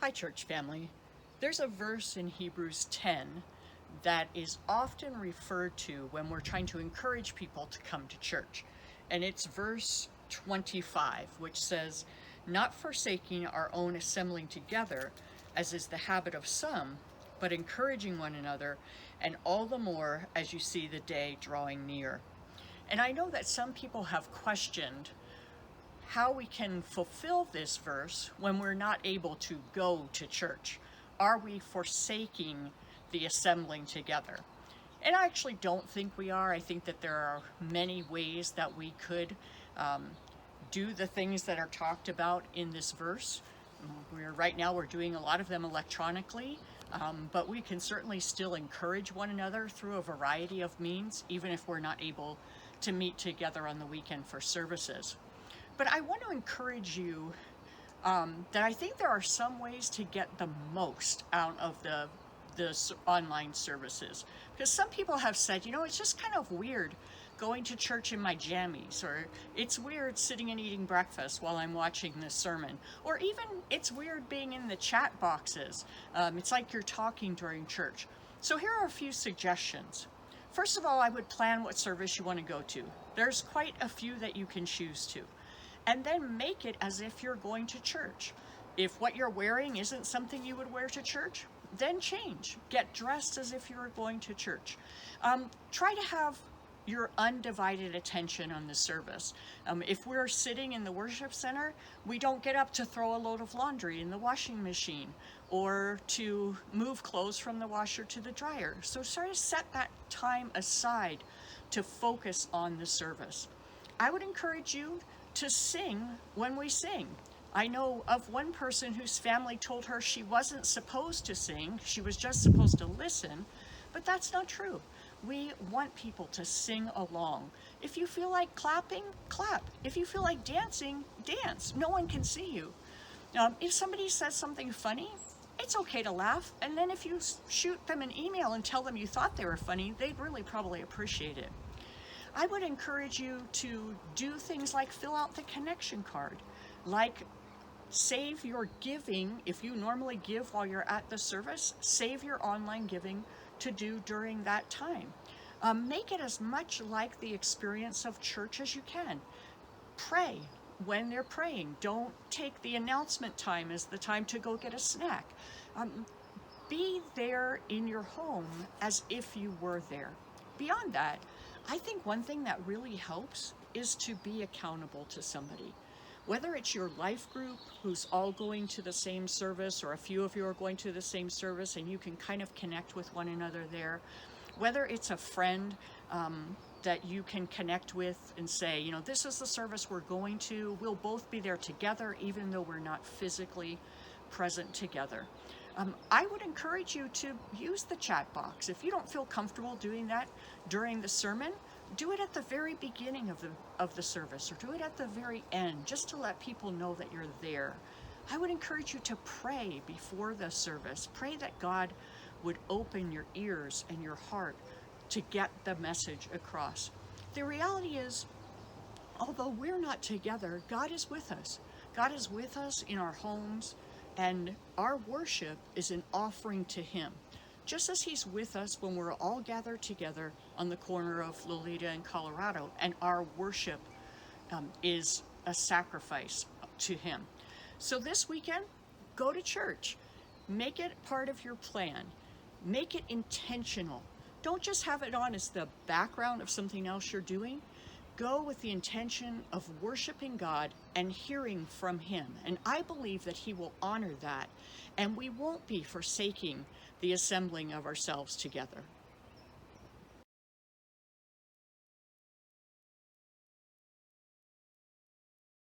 Hi, church family. There's a verse in Hebrews 10 that is often referred to when we're trying to encourage people to come to church. And it's verse 25, which says, "Not forsaking our own assembling together, as is the habit of some, but encouraging one another, and all the more as you see the day drawing near." And I know that some people have questioned how we can fulfill this verse when we're not able to go to church. Are we forsaking the assembling together? And I actually don't think we are. I think that there are many ways that we could do the things that are talked about in this verse. Right now we're doing a lot of them electronically, but we can certainly still encourage one another through a variety of means, even if we're not able to meet together on the weekend for services. But I want to encourage you that I think there are some ways to get the most out of the online services. Because some people have said, it's just kind of weird going to church in my jammies, or it's weird sitting and eating breakfast while I'm watching this sermon, or even it's weird being in the chat boxes. It's like you're talking during church. So here are a few suggestions. First of all, I would plan what service you want to go to. There's quite a few that you can choose to. And then make it as if you're going to church. If what you're wearing isn't something you would wear to church, then change. Get dressed as if you were going to church. Try to have your undivided attention on the service. If we're sitting in the worship center, we don't get up to throw a load of laundry in the washing machine or to move clothes from the washer to the dryer. So sort of set that time aside to focus on the service. I would encourage you to sing when we sing. I know of one person whose family told her she wasn't supposed to sing, she was just supposed to listen, but that's not true. We want people to sing along. If you feel like clapping, clap. If you feel like dancing, dance. No one can see you. If somebody says something funny, it's okay to laugh, and then if you shoot them an email and tell them you thought they were funny, they'd really probably appreciate it. I would encourage you to do things like fill out the connection card, like save your giving. If you normally give while you're at the service, save your online giving to do during that time. Make it as much like the experience of church as you can. Pray when they're praying. Don't take the announcement time as the time to go get a snack. Be there in your home as if you were there. Beyond that, I think one thing that really helps is to be accountable to somebody. Whether it's your life group who's all going to the same service, or a few of you are going to the same service and you can kind of connect with one another there. Whether it's a friend that you can connect with and say, this is the service we're going to. We'll both be there together even though we're not physically present together. I would encourage you to use the chat box. If you don't feel comfortable doing that during the sermon, do it at the very beginning of the service, or do it at the very end, just to let people know that you're there. I would encourage you to pray before the service. Pray that God would open your ears and your heart to get the message across. The reality is, although we're not together, God is with us. God is with us in our homes, and our worship is an offering to Him. Just as He's with us when we're all gathered together on the corner of Lolita and Colorado, and our worship is a sacrifice to Him. So this weekend, go to church. Make it part of your plan. Make it intentional. Don't just have it on as the background of something else you're doing. Go with the intention of worshiping God and hearing from Him. And I believe that He will honor that, and we won't be forsaking the assembling of ourselves together.